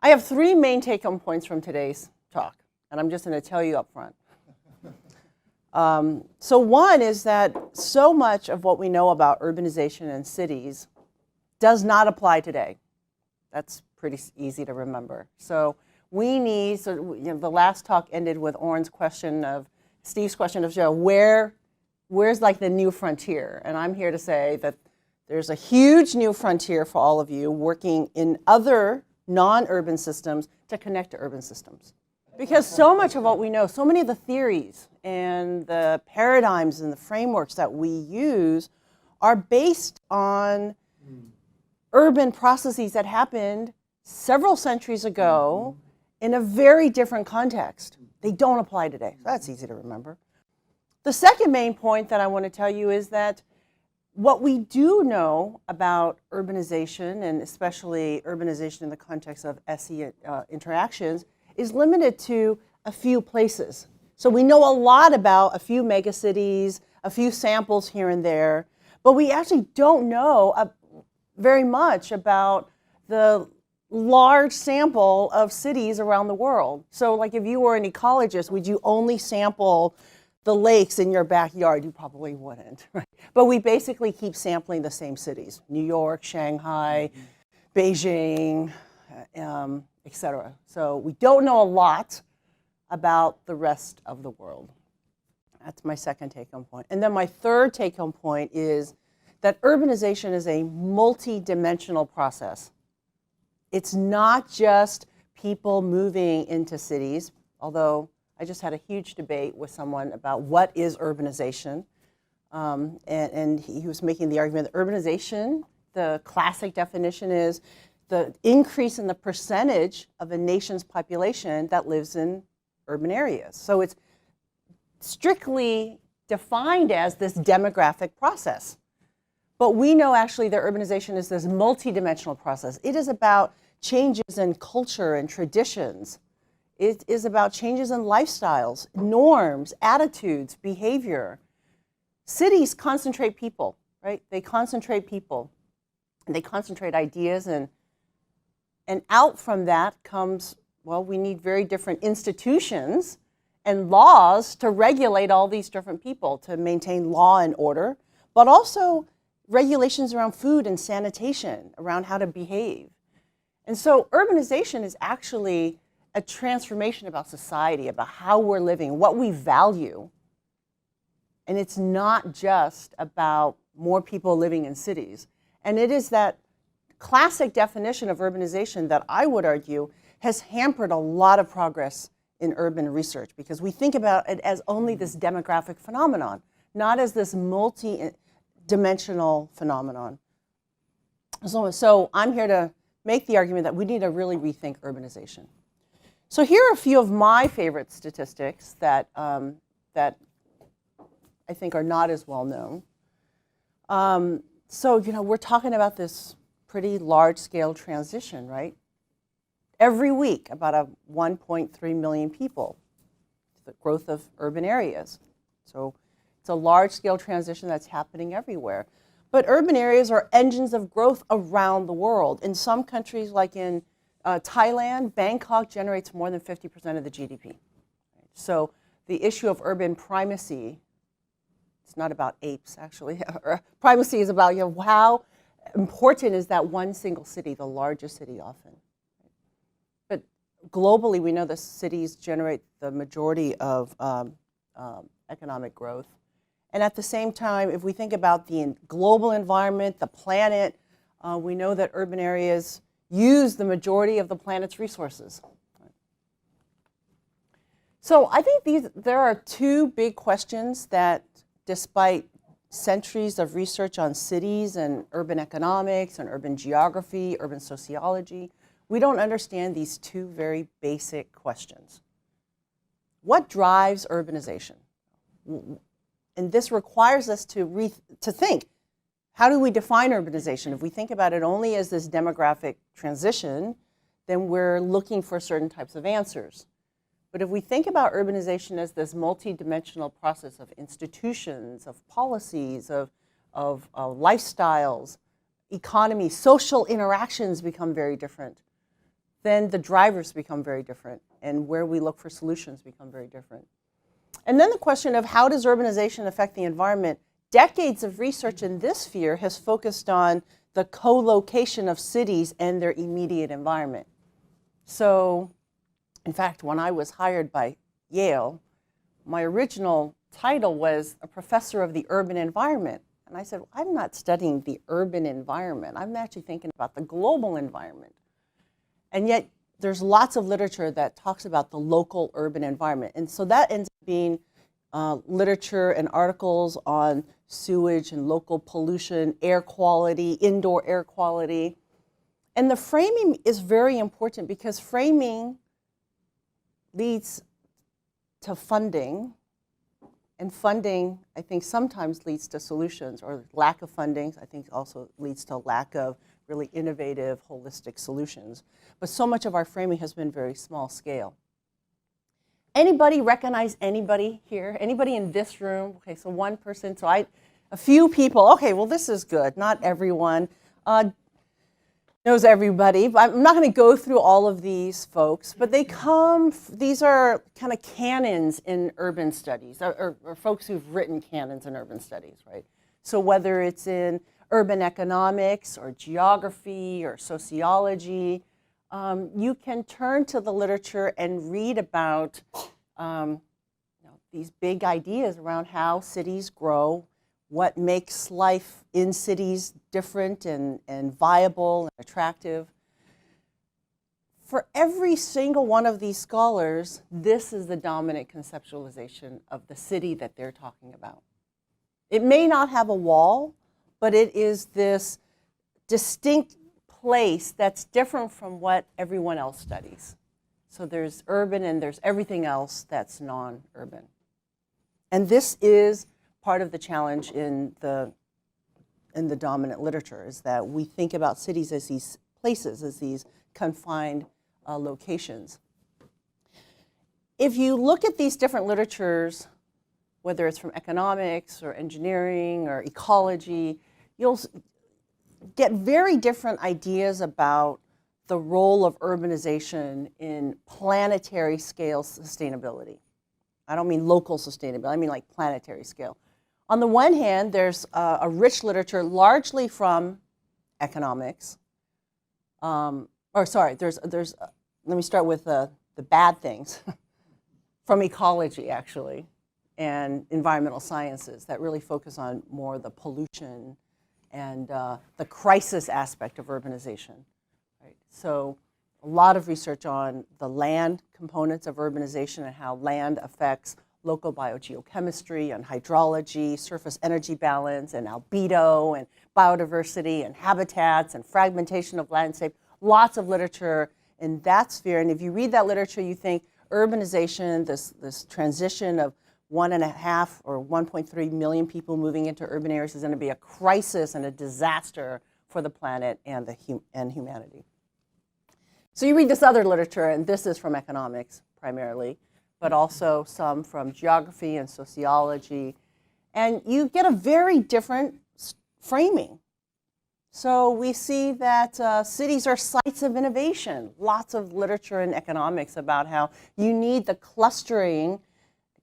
I have three main take-home points from today's talk, and I'm just going to tell you up front. So one is that so much of what we know about urbanization in cities does not apply today. That's pretty easy to remember. So we need, the last talk ended with Steve's question of where's like the new frontier? And I'm here to say that there's a huge new frontier for all of you working in other non-urban systems to connect to urban systems. Because so much of what we know, so many of the theories and the paradigms and the frameworks that we use are based on urban processes that happened several centuries ago in a very different context. They don't apply today. So that's easy to remember. The second main point that I want to tell you is that what we do know about urbanization, and especially urbanization in the context of SE interactions, is limited to a few places. So we know a lot about a few megacities, a few samples here and there, but we actually don't know very much about the large sample of cities around the world. So like if you were an ecologist, would you only sample the lakes in your backyard? You probably wouldn't, right? But we basically keep sampling the same cities: New York, Shanghai, Beijing, etc. So we don't know a lot about the rest of the world. That's my second take-home point. And then my third take-home point is that urbanization is a multi-dimensional process. It's not just people moving into cities, although I just had a huge debate with someone about what is urbanization. And he was making the argument that urbanization, the classic definition is the increase in the percentage of a nation's population that lives in urban areas. So it's strictly defined as this demographic process. But we know actually that urbanization is this multidimensional process. It is about changes in culture and traditions. It is about changes in lifestyles, norms, attitudes, behavior. Cities concentrate people, right? They concentrate people. And they concentrate ideas, and out from that comes, well, we need very different institutions and laws to regulate all these different people, to maintain law and order, but also regulations around food and sanitation, around how to behave. And so urbanization is actually a transformation about society, about how we're living, what we value. And it's not just about more people living in cities. And it is that classic definition of urbanization that I would argue has hampered a lot of progress in urban research, because we think about it as only this demographic phenomenon, not as this multi-dimensional phenomenon. So I'm here to make the argument that we need to really rethink urbanization. So here are a few of my favorite statistics that, that I think are not as well known. So, we're talking about this pretty large-scale transition, right? Every week, about 1.3 million people, the growth of urban areas. So it's a large-scale transition that's happening everywhere. But urban areas are engines of growth around the world. In some countries, like in Thailand, Bangkok generates more than 50% of the GDP. So the issue of urban primacy, it's not about apes, actually. Primacy is about how important is that one single city, the largest city often. But globally, we know the cities generate the majority of economic growth. And at the same time, if we think about the global environment, the planet, we know that urban areas use the majority of the planet's resources. So I think there are two big questions that, despite centuries of research on cities and urban economics and urban geography, urban sociology, we don't understand these two very basic questions. What drives urbanization? And this requires us to think, how do we define urbanization? If we think about it only as this demographic transition, then we're looking for certain types of answers. But if we think about urbanization as this multidimensional process of institutions, of policies, of lifestyles, economy, social interactions become very different, then the drivers become very different, and where we look for solutions become very different. And then the question of how does urbanization affect the environment? Decades of research in this sphere has focused on the co-location of cities and their immediate environment. So, in fact, when I was hired by Yale, my original title was a professor of the urban environment. And I said, well, I'm not studying the urban environment. I'm actually thinking about the global environment. And yet, there's lots of literature that talks about the local urban environment. And so that ends up being literature and articles on sewage and local pollution, air quality, indoor air quality. And the framing is very important because framing leads to funding. And funding, I think, sometimes leads to solutions, or lack of funding, I think, also leads to lack of really innovative, holistic solutions. But so much of our framing has been very small scale. Anybody recognize anybody here? Anybody in this room? Okay, so one person, so a few people. Okay, well, this is good. Not everyone knows everybody. But I'm not going to go through all of these folks, but these are kind of canons in urban studies, or folks who've written canons in urban studies, right? So whether it's in urban economics or geography or sociology, you can turn to the literature and read about these big ideas around how cities grow, what makes life in cities different and viable and attractive. For every single one of these scholars, this is the dominant conceptualization of the city that they're talking about. It may not have a wall, but it is this distinct place that's different from what everyone else studies. So there's urban and there's everything else that's non-urban. And this is part of the challenge in the dominant literature, is that we think about cities as these places, as these confined locations. If you look at these different literatures, whether it's from economics or engineering or ecology, you'll get very different ideas about the role of urbanization in planetary scale sustainability. I don't mean local sustainability, I mean like planetary scale. On the one hand, there's a rich literature largely from economics. Let me start with the bad things. From ecology, actually, and environmental sciences that really focus on more the pollution and the crisis aspect of urbanization. Right? So a lot of research on the land components of urbanization and how land affects local biogeochemistry and hydrology, surface energy balance and albedo and biodiversity and habitats and fragmentation of landscape. Lots of literature in that sphere. And if you read that literature, you think urbanization, this transition of 1.5 or 1.3 million people moving into urban areas is going to be a crisis and a disaster for the planet and humanity. So you read this other literature, and this is from economics primarily, but also some from geography and sociology, and you get a very different framing. So we see that cities are sites of innovation. Lots of literature in economics about how you need the clustering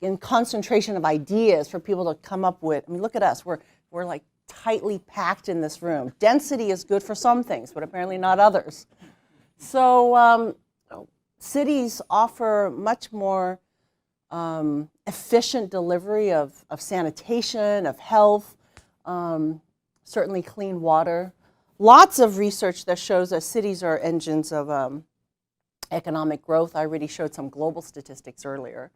and concentration of ideas for people to come up with. I mean, look at us. We're like tightly packed in this room. Density is good for some things, but apparently not others. So cities offer much more efficient delivery of sanitation, of health, certainly clean water. Lots of research that shows that cities are engines of economic growth. I already showed some global statistics earlier.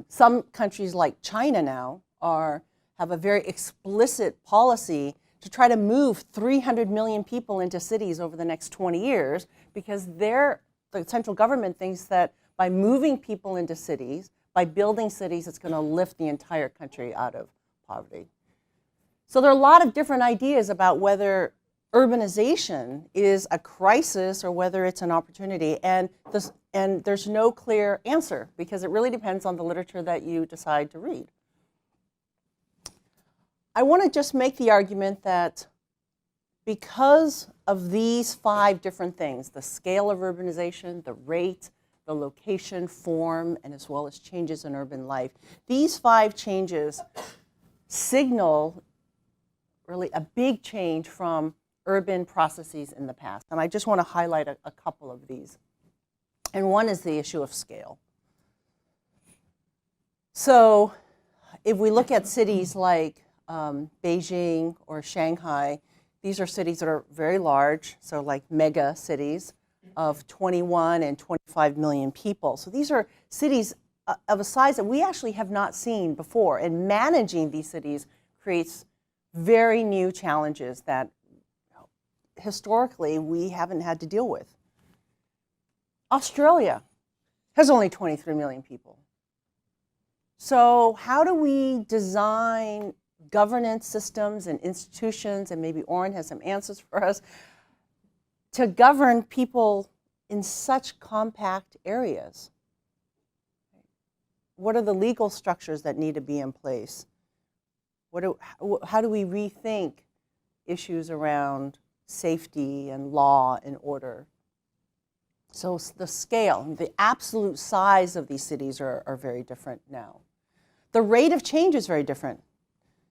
Some countries like China now have a very explicit policy to try to move 300 million people into cities over the next 20 years because the central government thinks that by moving people into cities, by building cities, it's going to lift the entire country out of poverty. So there are a lot of different ideas about whether urbanization is a crisis or whether it's an opportunity, and there's no clear answer because it really depends on the literature that you decide to read. I want to just make the argument that Because of these 5 different things, the scale of urbanization, the rate, the location, form, and as well as changes in urban life, these 5 changes signal really a big change from urban processes in the past. And I just want to highlight a couple of these. And one is the issue of scale. So if we look at cities like Beijing or Shanghai, these are cities that are very large, so like mega cities of 21 and 25 million people. So these are cities of a size that we actually have not seen before. And managing these cities creates very new challenges that historically we haven't had to deal with. Australia has only 23 million people. So how do we design governance systems and institutions, and maybe Oren has some answers for us, to govern people in such compact areas? What are the legal structures that need to be in place? How do we rethink issues around safety and law and order? So the scale, the absolute size of these cities are very different now. The rate of change is very different.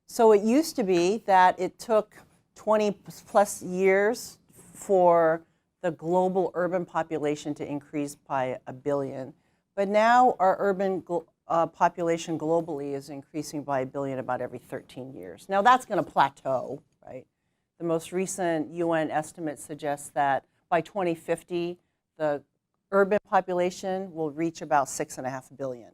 So it used to be that it took 20 plus years for the global urban population to increase by 1 billion. But now our urban population globally is increasing by 1 billion about every 13 years. Now that's going to plateau, right? The most recent UN estimate suggests that by 2050, the urban population will reach about 6.5 billion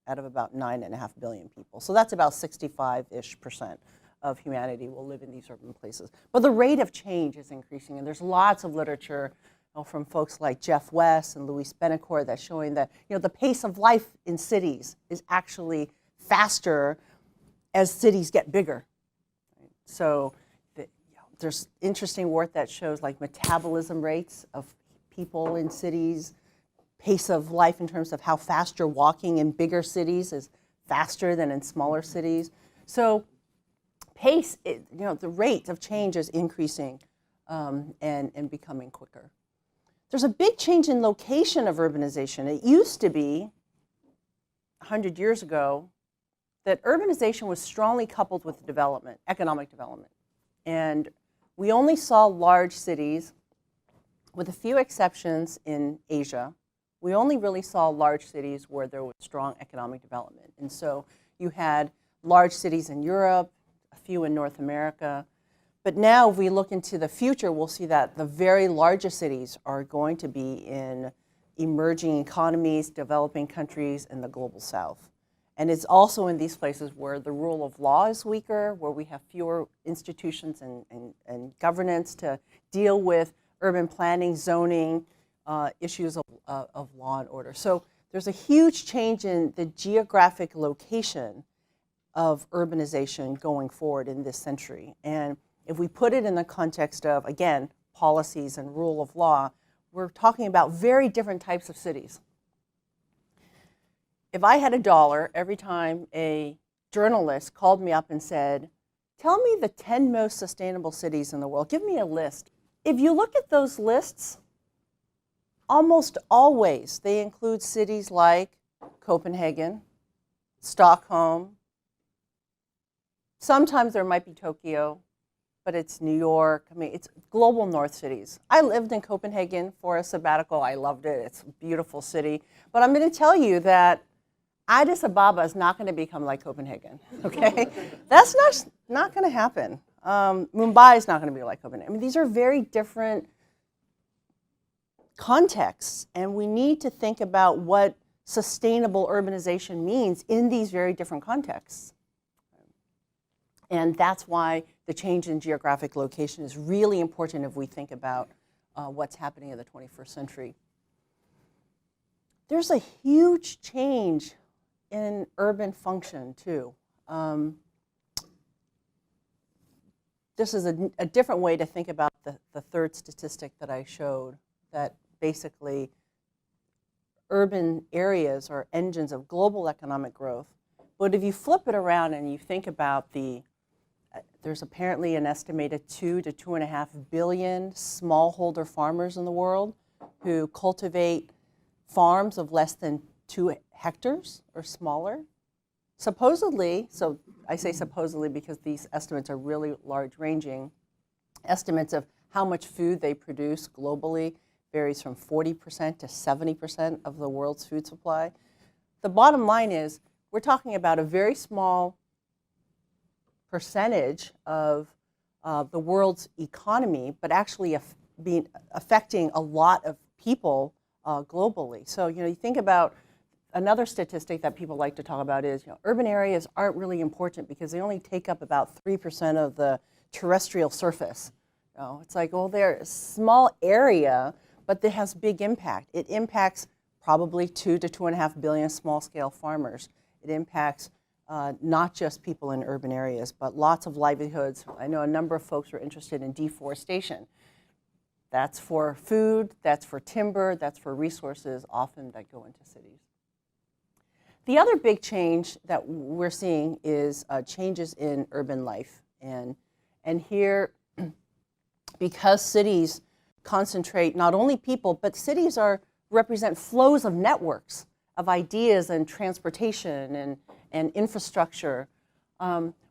out of about 9.5 billion people. So that's about 65-ish% of humanity will live in these urban places. But the rate of change is increasing, and there's lots of literature from folks like Jeff West and Luis Benacourt that's showing that the pace of life in cities is actually faster as cities get bigger. So there's interesting work that shows like metabolism rates of people in cities, pace of life in terms of how fast you're walking in bigger cities is faster than in smaller cities. So pace, the rate of change is increasing and becoming quicker. There's a big change in location of urbanization. It used to be, 100 years ago, that urbanization was strongly coupled with development, economic development. And we only saw large cities, with a few exceptions in Asia. We only really saw large cities where there was strong economic development. And so you had large cities in Europe, a few in North America. But now if we look into the future, we'll see that the very largest cities are going to be in emerging economies, developing countries, and the global south. And it's also in these places where the rule of law is weaker, where we have fewer institutions and governance to deal with urban planning, zoning, issues of law and order. So there's a huge change in the geographic location of urbanization going forward in this century. And if we put it in the context of, again, policies and rule of law, we're talking about very different types of cities. If I had $1 every time a journalist called me up and said, tell me the 10 most sustainable cities in the world, give me a list. If you look at those lists, almost always they include cities like Copenhagen, Stockholm. Sometimes there might be Tokyo, but it's New York. I mean, it's global north cities. I lived in Copenhagen for a sabbatical. I loved it. It's a beautiful city. But I'm going to tell you that Addis Ababa is not going to become like Copenhagen, okay? That's not going to happen. Mumbai is not going to be like Copenhagen. I mean, these are very different contexts, and we need to think about what sustainable urbanization means in these very different contexts. And that's why the change in geographic location is really important if we think about what's happening in the 21st century. There's a huge change in urban function, too. This is a different way to think about the third statistic that I showed, that basically urban areas are engines of global economic growth. But if you flip it around and you think about the There's apparently an estimated 2 to 2.5 billion smallholder farmers in the world who cultivate farms of less than 2 hectares or smaller. Supposedly, so I say supposedly because these estimates are really large ranging, estimates of how much food they produce globally varies from 40% to 70% of the world's food supply. The bottom line is we're talking about a very small percentage of the world's economy, but actually affecting a lot of people globally. So, you think about another statistic that people like to talk about is, urban areas aren't really important because they only take up about 3% of the terrestrial surface. It's like, well, they're a small area, but it has big impact. It impacts probably 2 to 2.5 billion small-scale farmers. It impacts not just people in urban areas, but lots of livelihoods. I know a number of folks are interested in deforestation. That's for food, that's for timber, that's for resources often that go into cities. The other big change that we're seeing is changes in urban life. And here, because cities concentrate not only people, but cities represent flows of networks of ideas and transportation and infrastructure.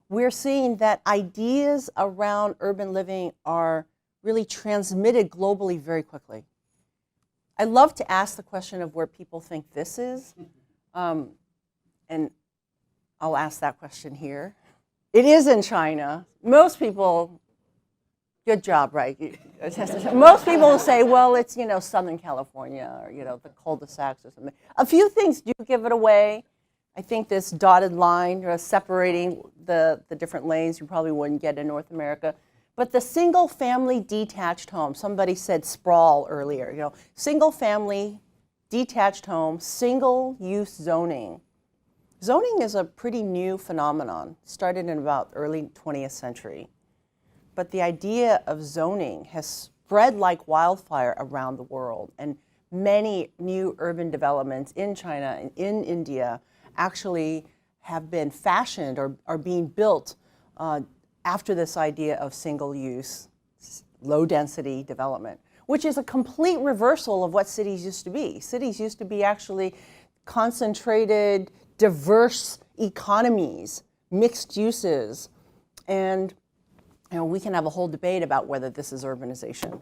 We're seeing that ideas around urban living are really transmitted globally very quickly. I love to ask the question of where people think this is, and I'll ask that question here. It is in China. Most people, good job, right? Most people will say, well, it's, Southern California or, the cul-de-sacs or something. A few things do give it away. I think this dotted line separating the different lanes you probably wouldn't get in North America. But the single-family detached home, somebody said sprawl earlier, single-family detached home, single-use zoning. Zoning is a pretty new phenomenon, started in about early 20th century. But the idea of zoning has spread like wildfire around the world, and many new urban developments in China and in India actually have been fashioned or are being built after this idea of single-use, low-density development, which is a complete reversal of what cities used to be. Cities used to be actually concentrated, diverse economies, mixed uses, and we can have a whole debate about whether this is urbanization.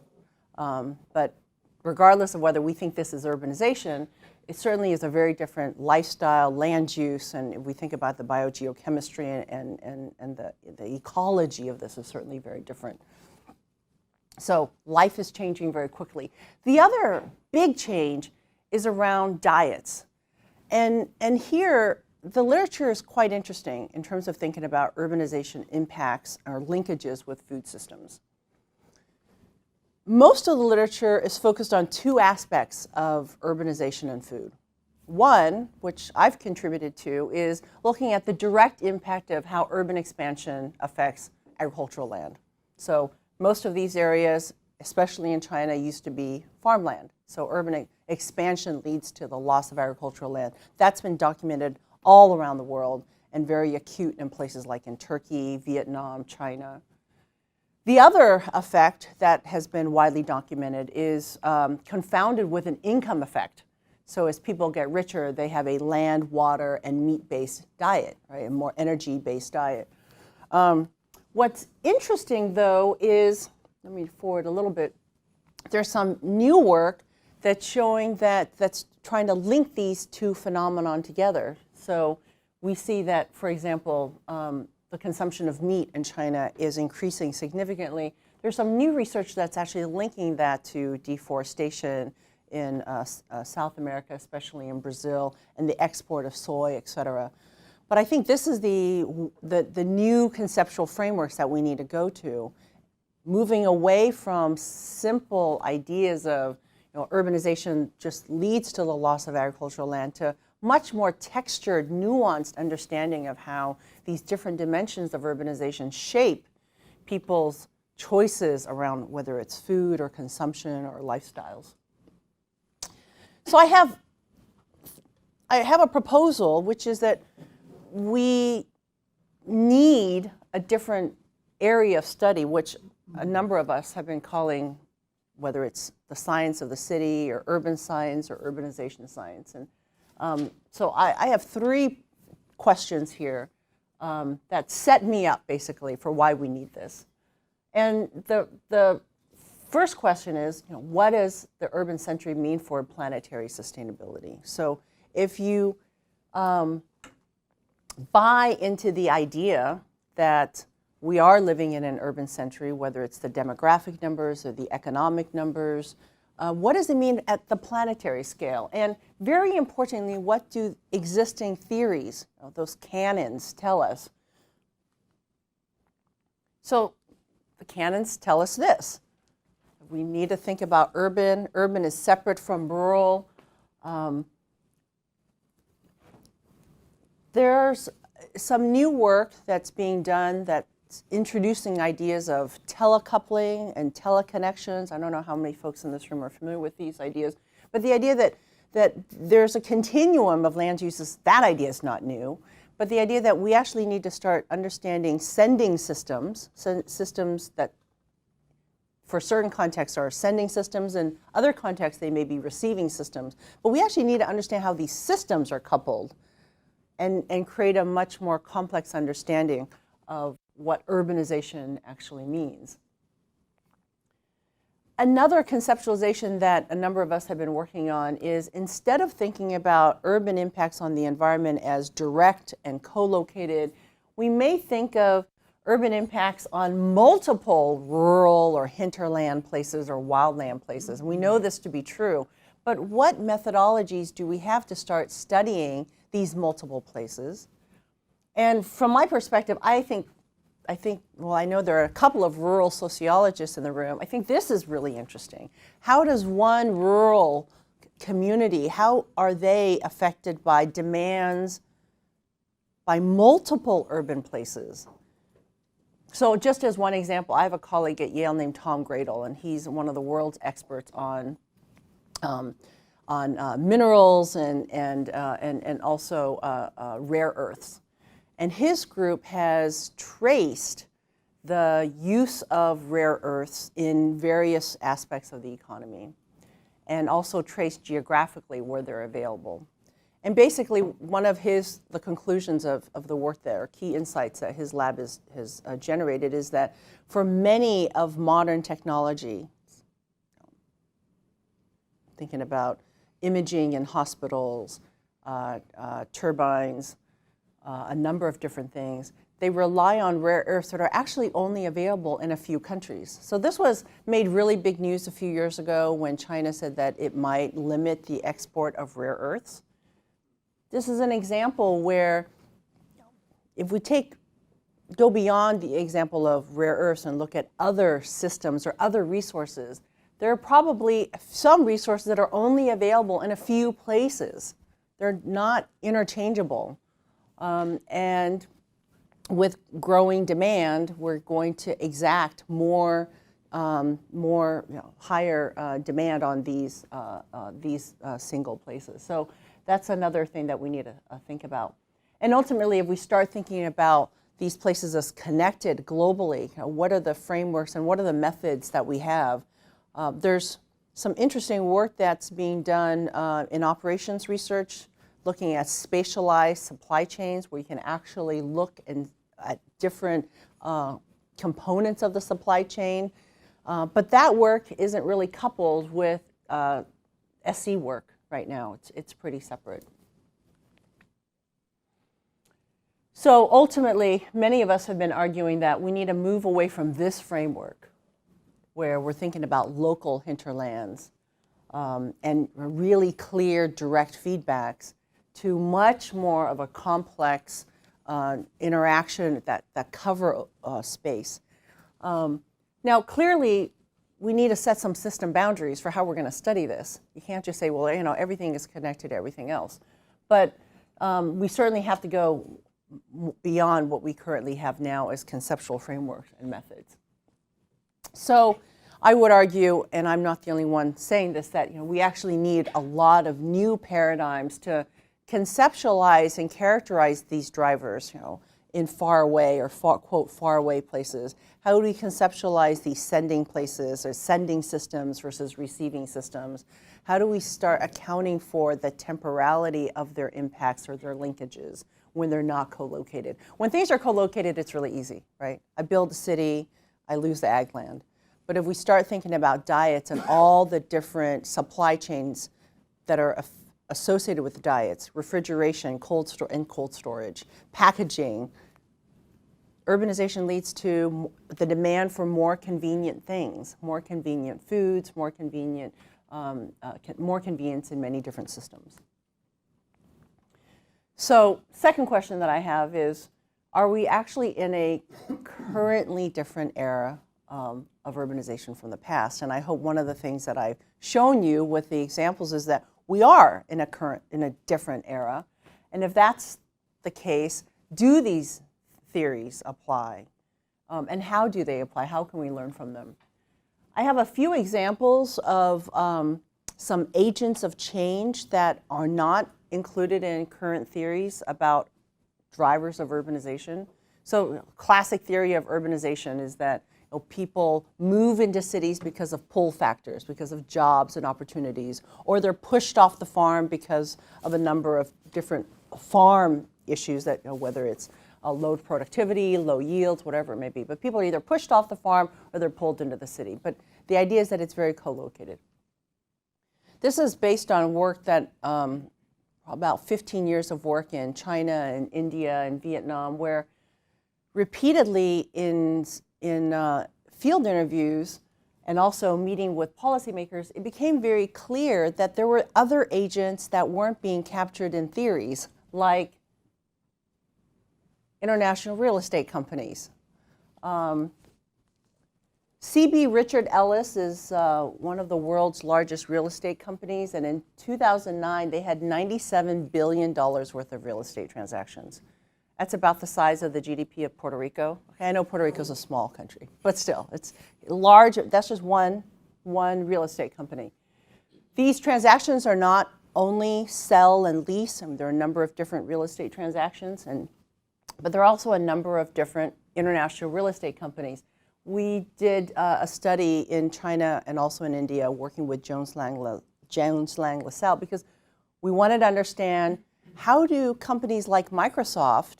But regardless of whether we think this is urbanization, it certainly is a very different lifestyle, land use, and if we think about the biogeochemistry and the ecology of this is certainly very different. So life is changing very quickly. The other big change is around diets. And here, the literature is quite interesting in terms of thinking about urbanization impacts or linkages with food systems. Most of the literature is focused on 2 aspects of urbanization and food. One, which I've contributed to, is looking at the direct impact of how urban expansion affects agricultural land. So most of these areas, especially in China, used to be farmland. So urban expansion leads to the loss of agricultural land. That's been documented all around the world and very acute in places like in Turkey, Vietnam, China. The other effect that has been widely documented is confounded with an income effect. So as people get richer, they have a land, water, and meat-based diet, right? A more energy-based diet. What's interesting, though, is, let me forward a little bit, there's some new work that's showing that's trying to link these 2 phenomena together. So we see that, for example, the consumption of meat in China is increasing significantly. There's some new research that's actually linking that to deforestation in South America, especially in Brazil, and the export of soy, et cetera. But I think this is the new conceptual frameworks that we need to go to, moving away from simple ideas of urbanization just leads to the loss of agricultural land to much more textured, nuanced understanding of how these different dimensions of urbanization shape people's choices around whether it's food or consumption or lifestyles. So I have a proposal, which is that we need a different area of study, which a number of us have been calling, whether it's the science of the city or urban science or urbanization science. And so I have 3 questions here that set me up basically for why we need this. And the first question is, what does the urban century mean for planetary sustainability? So if you buy into the idea that we are living in an urban century, whether it's the demographic numbers or the economic numbers, what does it mean at the planetary scale? And very importantly, what do existing theories, those canons, tell us? So the canons tell us this. We need to think about urban. Urban is separate from rural. There's some new work that's being done that's introducing ideas of telecoupling and teleconnections. I don't know how many folks in this room are familiar with these ideas, but the idea that there's a continuum of land uses, that idea is not new, but the idea that we actually need to start understanding sending systems, systems that for certain contexts are sending systems, and other contexts they may be receiving systems. But we actually need to understand how these systems are coupled and create a much more complex understanding of what urbanization actually means. Another conceptualization that a number of us have been working on is, instead of thinking about urban impacts on the environment as direct and co-located, we may think of urban impacts on multiple rural or hinterland places or wildland places. And we know this to be true, but what methodologies do we have to start studying these multiple places? And from my perspective, I think, well, I know there are a couple of rural sociologists in the room. I think this is really interesting. How does one rural community, how are they affected by demands by multiple urban places? So just as one example, I have a colleague at Yale named Tom Gradle, and he's one of the world's experts on minerals and also rare earths. And his group has traced the use of rare earths in various aspects of the economy, and also traced geographically where they're available. And basically, one of the conclusions of the work there, key insights that his lab has generated, is that for many of modern technology, thinking about imaging in hospitals, turbines, a number of different things, they rely on rare earths that are actually only available in a few countries. So this was made really big news a few years ago when China said that it might limit the export of rare earths. This is an example where, if we go beyond the example of rare earths and look at other systems or other resources, there are probably some resources that are only available in a few places. They're not interchangeable. And with growing demand, we're going to exact more higher demand on these single places. So that's another thing that we need to think about. And ultimately, if we start thinking about these places as connected globally, what are the frameworks and what are the methods that we have? There's some interesting work that's being done in operations research, looking at spatialized supply chains, where you can actually look at different components of the supply chain. But that work isn't really coupled with SE work right now. It's pretty separate. So ultimately, many of us have been arguing that we need to move away from this framework, where we're thinking about local hinterlands and really clear, direct feedbacks, to much more of a complex interaction that cover space. Now, clearly, we need to set some system boundaries for how we're going to study this. You can't just say, well, everything is connected to everything else. But we certainly have to go beyond what we currently have now as conceptual frameworks and methods. So I would argue, and I'm not the only one saying this, that we actually need a lot of new paradigms to conceptualize and characterize these drivers. in far away or quote far away places? How do we conceptualize these sending places or sending systems versus receiving systems? How do we start accounting for the temporality of their impacts or their linkages when they're not co-located? When things are co-located, it's really easy, right? I build a city, I lose the ag land. But if we start thinking about diets and all the different supply chains that are associated with diets, refrigeration, cold storage, packaging, urbanization leads to the demand for more convenient things, more convenient foods, more convenient, more convenience in many different systems. So, second question that I have is, are we actually in a currently different era of urbanization from the past? And I hope one of the things that I've shown you with the examples is that we are in a different era. And if that's the case, do these theories apply? And how do they apply? How can we learn from them? I have a few examples of some agents of change that are not included in current theories about drivers of urbanization. So classic theory of urbanization is that people move into cities because of pull factors, because of jobs and opportunities, or they're pushed off the farm because of a number of different farm issues that, whether it's low productivity, low yields, whatever it may be. But people are either pushed off the farm or they're pulled into the city. But the idea is that it's very co-located. This is based on work that, about 15 years of work in China and India and Vietnam, where repeatedly in field interviews and also meeting with policymakers, it became very clear that there were other agents that weren't being captured in theories, like international real estate companies. CB Richard Ellis is one of the world's largest real estate companies, and in 2009 they had $97 billion worth of real estate transactions. That's about the size of the GDP of Puerto Rico. Okay, I know Puerto Rico is a small country, but still, it's large. That's just one real estate company. These transactions are not only sell and lease, there are a number of different real estate transactions, but there are also a number of different international real estate companies. We did a study in China and also in India working with Jones Lang LaSalle because we wanted to understand, how do companies like Microsoft,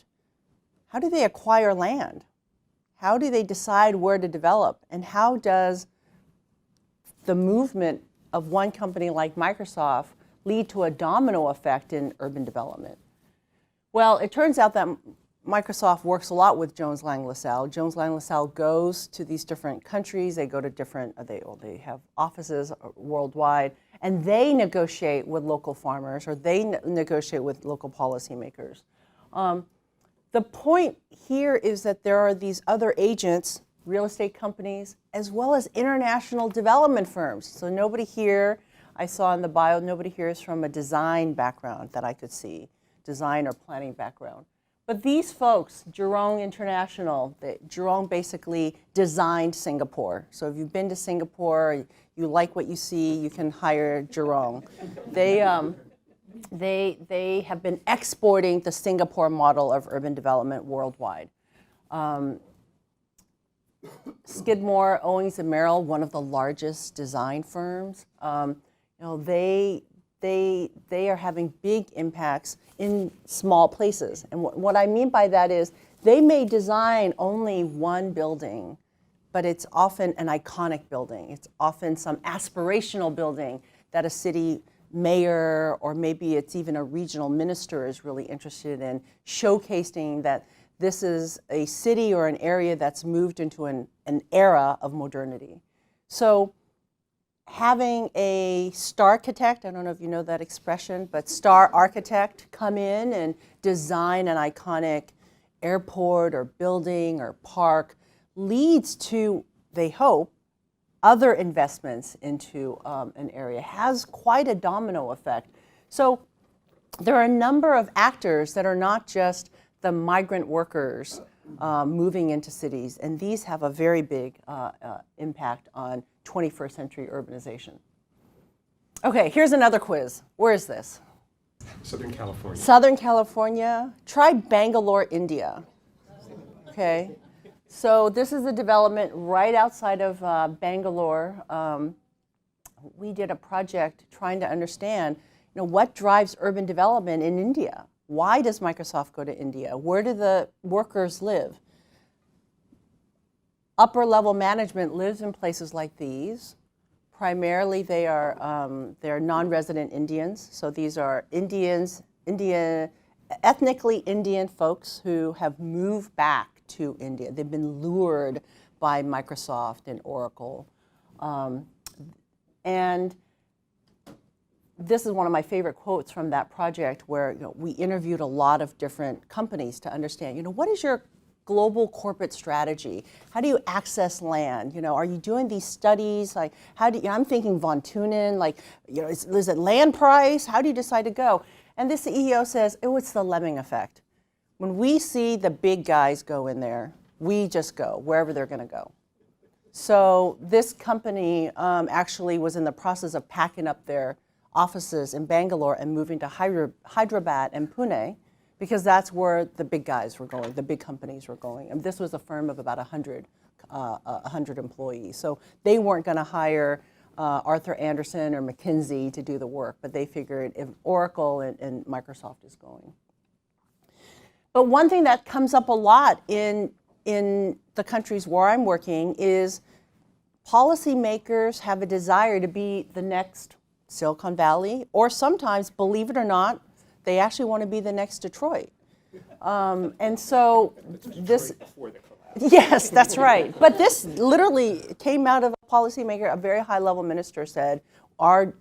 how do they acquire land? How do they decide where to develop? And how does the movement of one company like Microsoft lead to a domino effect in urban development? Well, it turns out that Microsoft works a lot with Jones Lang LaSalle. Jones Lang LaSalle goes to these different countries. They go to different, they have offices worldwide, and they negotiate with local farmers, or they negotiate with local policymakers. The point here is that there are these other agents, real estate companies, as well as international development firms. So nobody here, I saw in the bio, nobody here is from a design background that I could see, design or planning background. But these folks, Jurong International, Jurong basically designed Singapore. So if you've been to Singapore, you like what you see, you can hire Jurong. They have been exporting the Singapore model of urban development worldwide. Skidmore, Owings & Merrill, one of the largest design firms, they are having big impacts in small places. And what I mean by that is they may design only one building, but it's often an iconic building. It's often some aspirational building that a city mayor, or maybe it's even a regional minister, is really interested in showcasing that this is a city or an area that's moved into an era of modernity. So having a star architect, I don't know if you know that expression, but star architect come in and design an iconic airport or building or park leads to, they hope, other investments into an area, has quite a domino effect. So there are a number of actors that are not just the migrant workers moving into cities, and these have a very big impact on 21st century urbanization. Okay, here's another quiz. Where is this? Southern California. Southern California. Try Bangalore, India. Okay. So this is a development right outside of Bangalore. We did a project trying to understand, what drives urban development in India? Why does Microsoft go to India? Where do the workers live? Upper level management lives in places like these. Primarily, they're non-resident Indians. So these are ethnically Indian folks who have moved back to India. They've been lured by Microsoft and Oracle. And this is one of my favorite quotes from that project where we interviewed a lot of different companies to understand, what is your global corporate strategy? How do you access land? Are you doing these studies? Like, how do you, I'm thinking Von Thunen, like, is it land price? How do you decide to go? And this CEO says, oh, it's the lemming effect. When we see the big guys go in there, we just go wherever they're going to go. So this company actually was in the process of packing up their offices in Bangalore and moving to Hyderabad and Pune, because that's where the big guys were going, the big companies were going. And this was a firm of about 100 employees. So they weren't going to hire Arthur Andersen or McKinsey to do the work, but they figured if Oracle and Microsoft is going. But one thing that comes up a lot in the countries where I'm working is policymakers have a desire to be the next Silicon Valley, or sometimes, believe it or not, they actually want to be the next Detroit. And so this, yes, that's right. But this literally came out of a policymaker, a very high-level minister said, our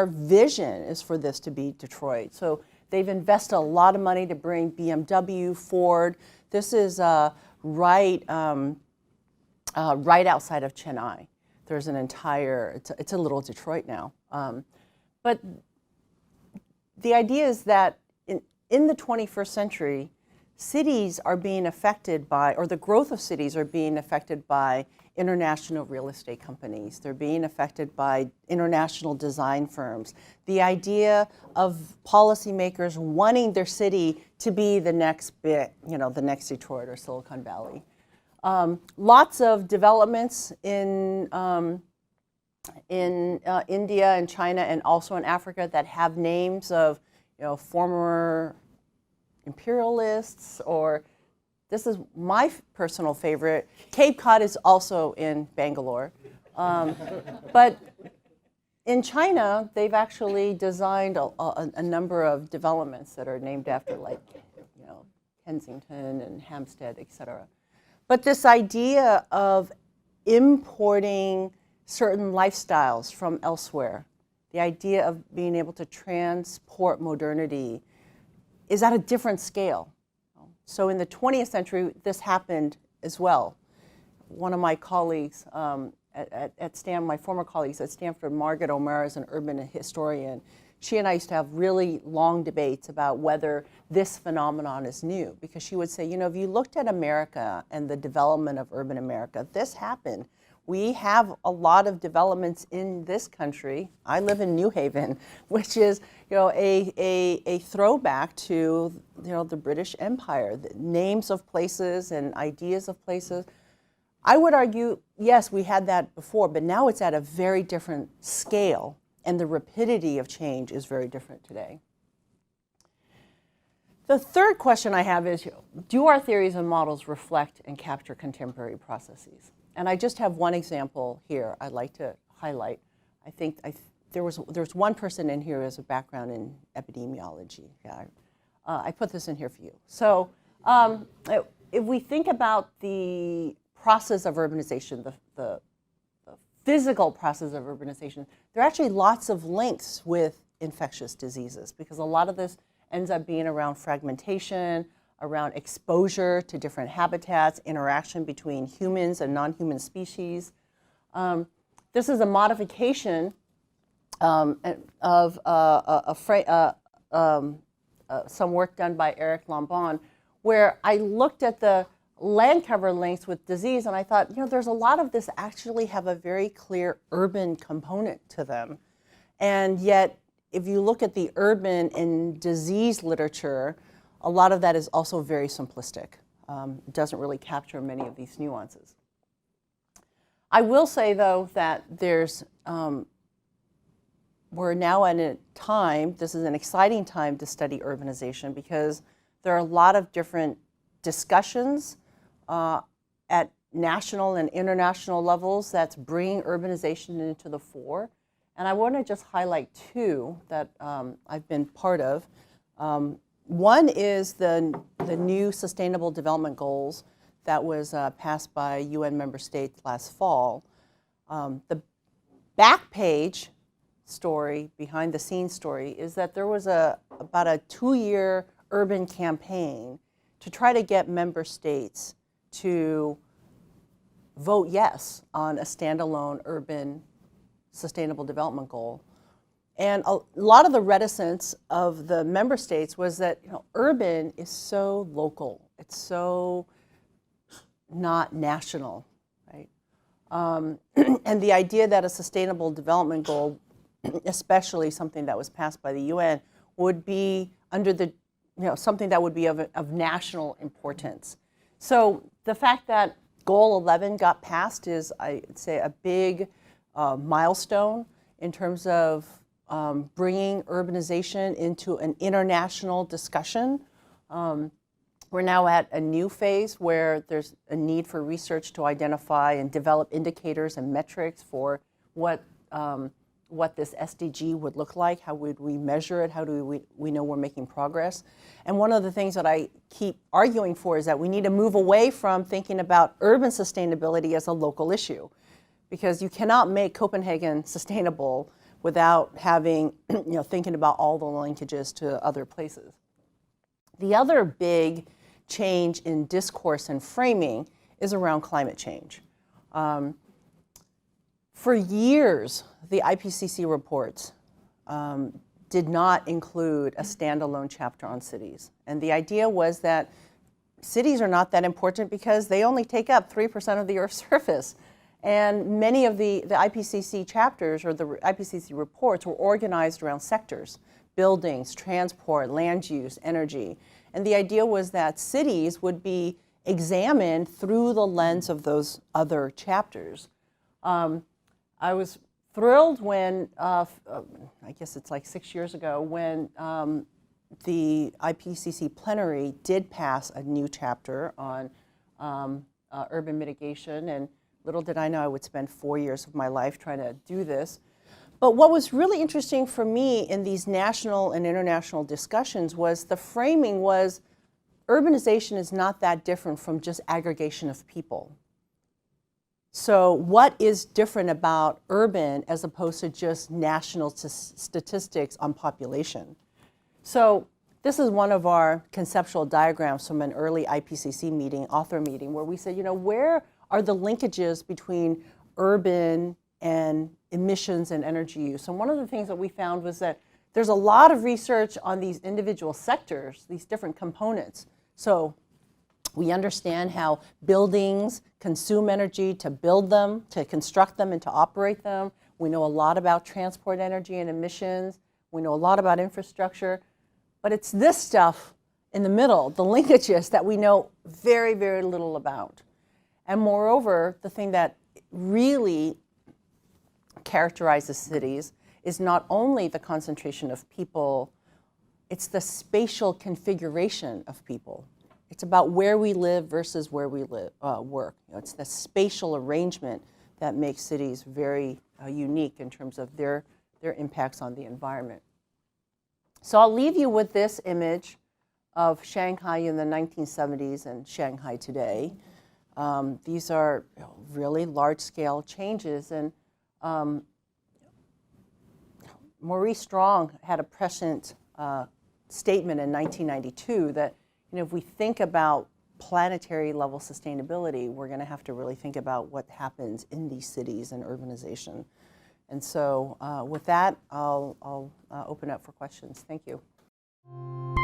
vision is for this to be Detroit. So they've invested a lot of money to bring BMW, Ford. This is right outside of Chennai. There's an entire, it's a little Detroit now. But the idea is that in the 21st century, cities are being affected by, or the growth of cities are being affected by international real estate companies. They're being affected by international design firms. The idea of policymakers wanting their city to be the next bit, the next Detroit or Silicon Valley. Lots of developments in India and China and also in Africa that have names of former imperialists, or this is my personal favorite. Cape Cod is also in Bangalore. But in China, they've actually designed a number of developments that are named after, like, Kensington and Hampstead, et cetera. But this idea of importing certain lifestyles from elsewhere, the idea of being able to transport modernity, is at a different scale. So in the 20th century, this happened as well. One of my colleagues at Stanford, my former colleagues at Stanford, Margaret O'Mara, is an urban historian. She and I used to have really long debates about whether this phenomenon is new, because she would say, if you looked at America and the development of urban America, this happened. We have a lot of developments in this country. I live in New Haven, which is a throwback to the British Empire, the names of places and ideas of places. I would argue, yes, we had that before, but now it's at a very different scale, and the rapidity of change is very different today. The third question I have is, do our theories and models reflect and capture contemporary processes? And I just have one example here I'd like to highlight. I think there's one person in here who has a background in epidemiology. Yeah, I put this in here for you. So if we think about the process of urbanization, the physical process of urbanization, there are actually lots of links with infectious diseases, because a lot of this ends up being around fragmentation, around exposure to different habitats, interaction between humans and non-human species. This is a modification of some work done by Eric Lambon, where I looked at the land cover links with disease, and I thought, there's a lot of this actually have a very clear urban component to them. And yet, if you look at the urban and disease literature, a lot of that is also very simplistic. doesn't really capture many of these nuances. I will say, though, that we're now at a time, this is an exciting time to study urbanization because there are a lot of different discussions at national and international levels that's bringing urbanization into the fore. And I want to just highlight two that I've been part of. One is the new Sustainable Development Goals that was passed by UN member states last fall. The back page story, behind the scenes story, is that there was about a 2-year urban campaign to try to get member states to vote yes on a standalone urban sustainable development goal. And a lot of the reticence of the member states was that, you know, urban is so local. It's so not national, right? And the idea that a sustainable development goal, especially something that was passed by the UN, would be under the, you know, something that would be of national importance. So the fact that Goal 11 got passed is, I'd say, a big milestone in terms of bringing urbanization into an international discussion. We're now at a new phase where there's a need for research to identify and develop indicators and metrics for what this SDG would look like. How would we measure it? How do we know we're making progress? And one of the things that I keep arguing for is that we need to move away from thinking about urban sustainability as a local issue, because you cannot make Copenhagen sustainable without having, you know, thinking about all the linkages to other places. The other big change in discourse and framing is around climate change. For years, the IPCC reports did not include a standalone chapter on cities. And the idea was that cities are not that important because they only take up 3% of the Earth's surface. And many of the IPCC chapters or the IPCC reports were organized around sectors: buildings, transport, land use, energy. And the idea was that cities would be examined through the lens of those other chapters. I was thrilled when, I guess it's like 6 years ago, when the IPCC plenary did pass a new chapter on urban mitigation. And little did I know I would spend 4 years of my life trying to do this. But what was really interesting for me in these national and international discussions was the framing was urbanization is not that different from just aggregation of people. So what is different about urban as opposed to just national statistics on population? So this is one of our conceptual diagrams from an early IPCC meeting, author meeting, where we said, you know, where are the linkages between urban and emissions and energy use? And one of the things that we found was that there's a lot of research on these individual sectors, these different components. So we understand how buildings consume energy to build them, to construct them, and to operate them. We know a lot about transport energy and emissions. We know a lot about infrastructure. But it's this stuff in the middle, the linkages, that we know very, very little about. And moreover, the thing that really characterizes cities is not only the concentration of people, it's the spatial configuration of people. It's about where we live versus where we live, work. You know, it's the spatial arrangement that makes cities very unique in terms of their impacts on the environment. So I'll leave you with this image of Shanghai in the 1970s and Shanghai today. These are, you know, really large-scale changes, and Maurice Strong had a prescient statement in 1992 that, you know, if we think about planetary level sustainability, we're going to have to really think about what happens in these cities and urbanization. And so with that, I'll open up for questions. Thank you.